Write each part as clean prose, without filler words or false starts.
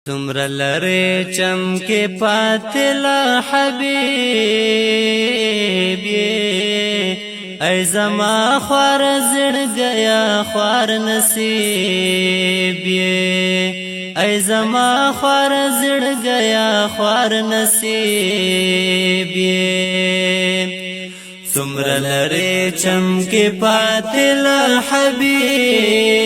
څومره لرې چمکې پاتې لا حبیب ای زما خوار زړګیا خوار نصیب ای زما خوار زړګیا خوار نصیب څومره لرې چمکې پاتې لا حبیب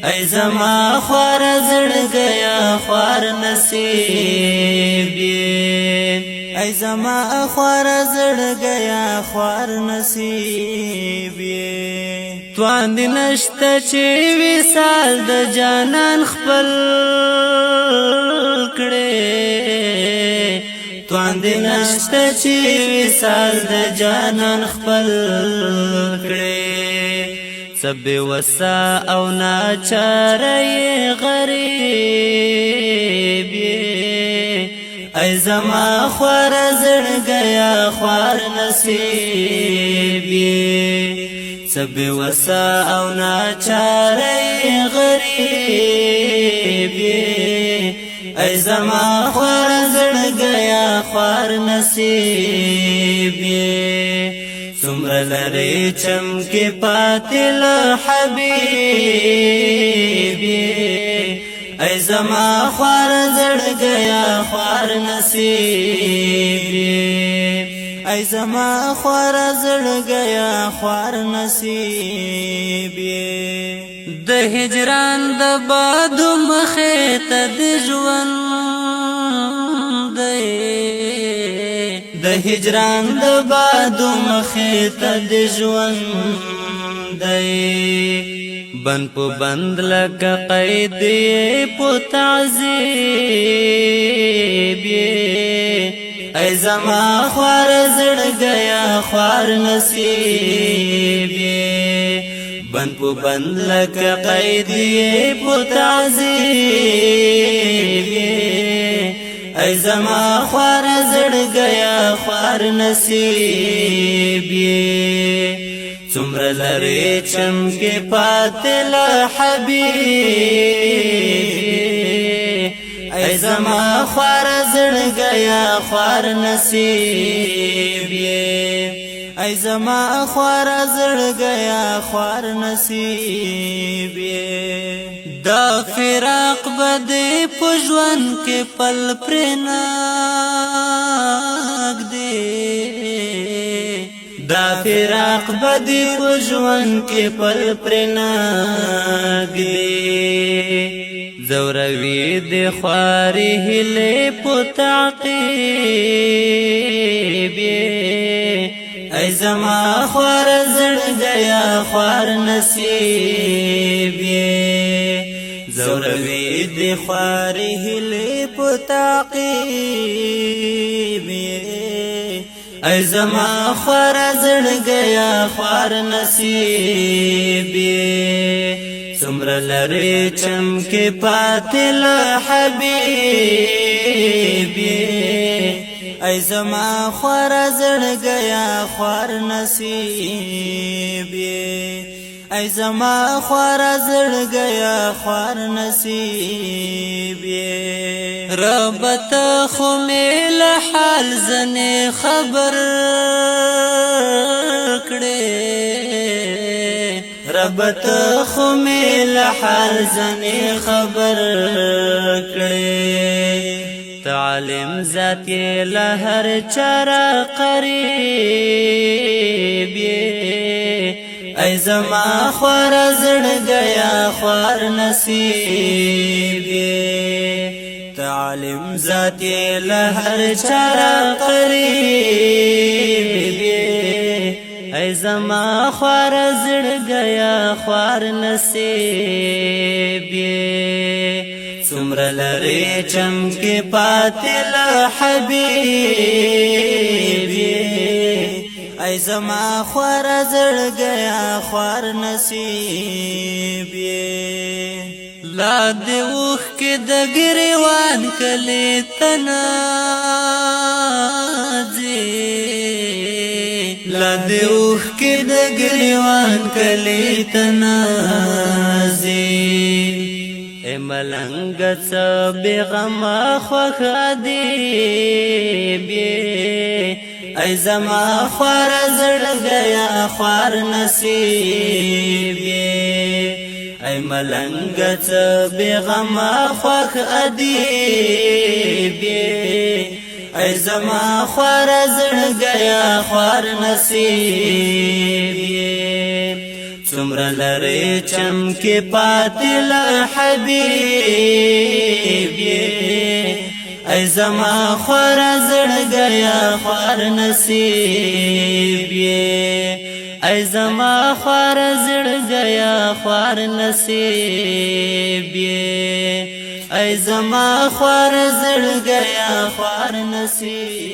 ای زما خوار زړګیا خوار نصیب ای زما خوار زړګیا خوار نصیب توان دې نشته چې وصال د جانان خپل کړې توان دې نشته چې وصال د جانان خپل کړې سب وسا او ناچاره غریب ای زما خوار زړګیا خوار نصیب سب وسا او ناچاره غریب ای زما خوار زړګیا خوار نصیب څومره لرې چمکې پاتې لا حبیب ای زما خوار زړګیا خوار نصیب ای زما خوار زړګیا خوار نصیب د هجران د باد مخې ته د ژوند د هجران د باد مخې ته د ژوند بن په بند لکه قید په تعذیب ای زما خوار زړګیا خوار نصیب بن په بند لکه قید په تعذیب ای زما خوار زړګیا خوار نصیب څومره لرې چمکې پاتې لا حبیب ای زما خوار زړګیا خوار نصیب ای زما خوار زړګیا خوار نصیب دا فراق بده په ژوند کې پل پرناک دی دا فراق بده په ژوند کې پل پرناک دی زوروي د خواري هله په تعقیب ای زما خوار زړګیا خوار نصیب زوروي د خواري هله په تعقیب ای زما خوار زړګیا خوار نصیب څومره لرې چمکې پاتې لا حبیب ای زما خوار زړګیا خوار نصیب ای زما خوار زړګیا خوار نصیب رب ته خو مل حال زنه خبر کړې رب ته خو مل حال زنه خبر کړې تعلم ذات له هر چاره قریب ای زما خوار زړګیا خوار نصیب تعلم ذات له هر چاره قریب ای زما خوار زړګیا خوار نصیب څومره لرې چمکې پاتې لا حبیب ای زما خوار زړګیا خوار نصیب لا د اوخ کې د ګریوان کلی تنازي لا د اوخ کې د ګریوان کلی تنازي ای ملنګ څه بیغم خوښ ادیب ای زما خوار زړګیا خوار نصیب ای ملنګ څه بیغم خوښ ادیب ای زما خوار زړګیا خوار نصیب څومره لري چمکې پاتې له حبیب ای زما خوار زړګیا خوار نصیب ای زما خوار زړګیا خوار نصیب ای زما خوار زړګیا خوار نصیب